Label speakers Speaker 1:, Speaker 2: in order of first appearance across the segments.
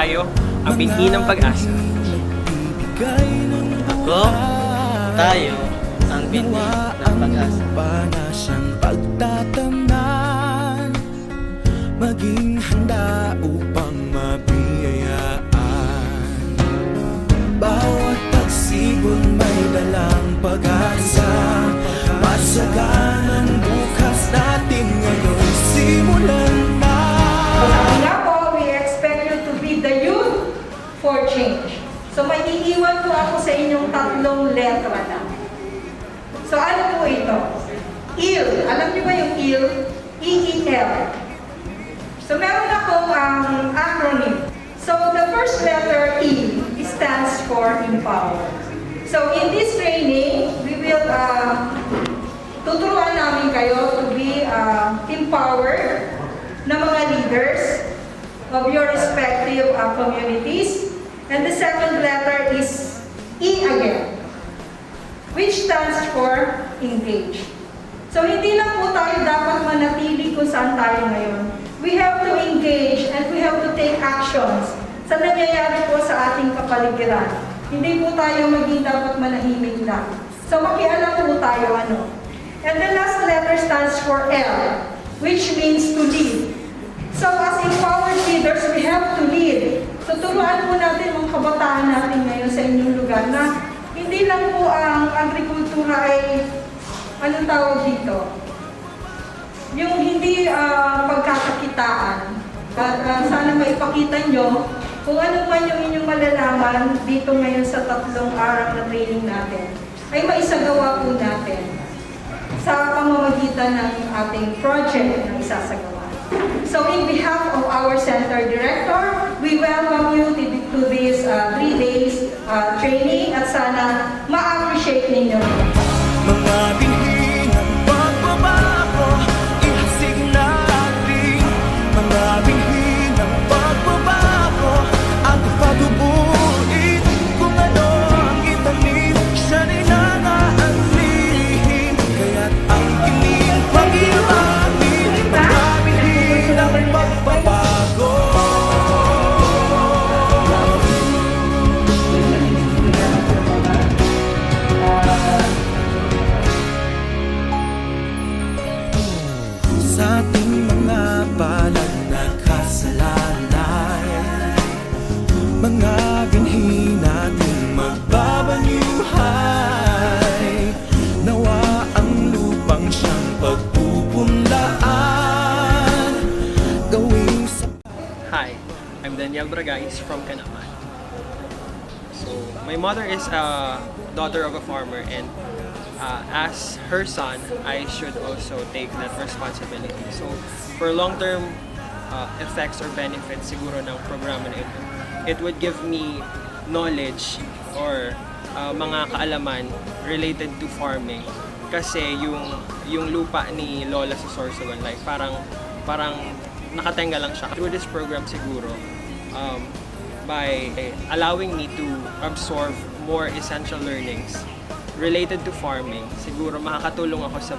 Speaker 1: tayo, ang binhi ng pag-asa.
Speaker 2: Ako, tayo, ang binhi ng pag-asa.
Speaker 3: Panasang pagtatamnan, maging handa upang mabiyayaan. Bawat pagsibol may dalang pag-asa, masaganang bukas natin ngayon simulan na.
Speaker 4: Sabi nga po, we expect you to be the youth for change. So may iiwan po ako sa inyong 3 letra na. So ano po ito? EEL. Alam niyo ba yung EEL? E-E-L. So meron akong acronym. So the first letter E stands for empower. So in this training, we will tuturuan namin kayo to be empowered na mga leaders of your respective communities. And the second letter is E again, which stands for engage. So hindi lang po tayo dapat manatili kung saan tayo ngayon. We have to engage and we have to take actions sa nangyayari po sa ating kapaligiran. Hindi po tayo maging dapat manahimik lang. So makialam po tayo ano. And the last letter stands for L, which means to lead. So as empowered leaders, we have to lead. So turuan po natin mga kabataan natin ngayon sa inyong lugar na hindi lang po ang agrikultura ay, anong tawag dito? Yung hindi pagkakakitaan. Sana maipakita nyo kung ano man yung inyong malalaman dito ngayon sa 3 araw na training natin, ay maisagawa po natin sa pamamagitan ng ating project na isasagawa. So in behalf of our center director, we welcome you to this 3 days training at sana ma-appreciate ninyo.
Speaker 3: Mga binhi ng pagbabago, ihasig natin. Mga binhi ng pagbabago, at patubuin. Kung ano ang itanim, siya rin ang aanlihin. Kaya't ang kinig pag-iwanin, mga binhi ng pagbabago. Sa ating mga palad na kasalanan, mga binhi natin magbabanyuhay. Nawa ang lupang siyang pagpupunlaan, gawing sa...
Speaker 1: Hi, I'm Daniel Bragais from Canaman. So, my mother is a daughter of a farmer, and as her son, I should also take that responsibility. So, for long-term effects or benefits siguro ng programa na ito, it would give me knowledge or mga kaalaman related to farming. Kasi yung lupa ni Lola sa Sorsogon, like parang nakatenga lang siya. Through this program siguro, by allowing me to absorb more essential learnings related to farming, siguro makakatulong ako sa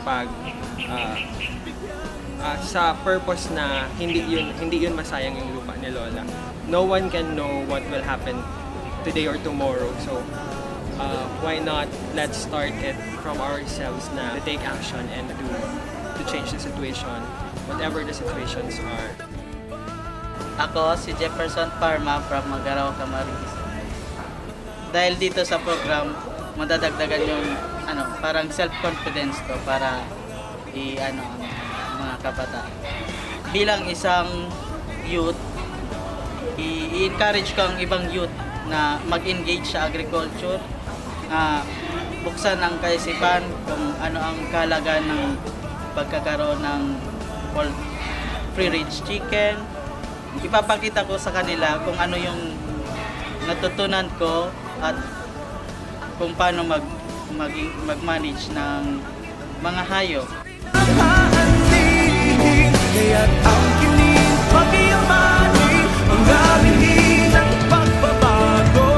Speaker 1: sa purpose na hindi yun masayang yung lupa ni Lola. No one can know what will happen today or tomorrow. So why not let's start it from ourselves na to take action and to change the situation, whatever the situations are.
Speaker 2: Ako, si Jefferson Parma from Magaraw, Camarines. Dahil dito sa program, madadagdagan yung parang self-confidence ko para mga kabataan. Bilang isang youth, i-encourage ko ang ibang youth na mag-engage sa agriculture, buksan ang kaisipan kung ano ang kahalagan ng pagkakaroon ng free-range chicken. Ipapakita ko sa kanila kung ano yung natutunan ko at kung paano mag-manage ng mga hayop.
Speaker 3: Kaya't ang kinig pag-iwanin, mga binhi ng pagbabago.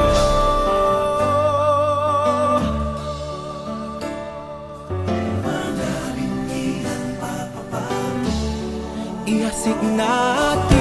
Speaker 3: Mga binhi ng pagbabago, ihasik natin.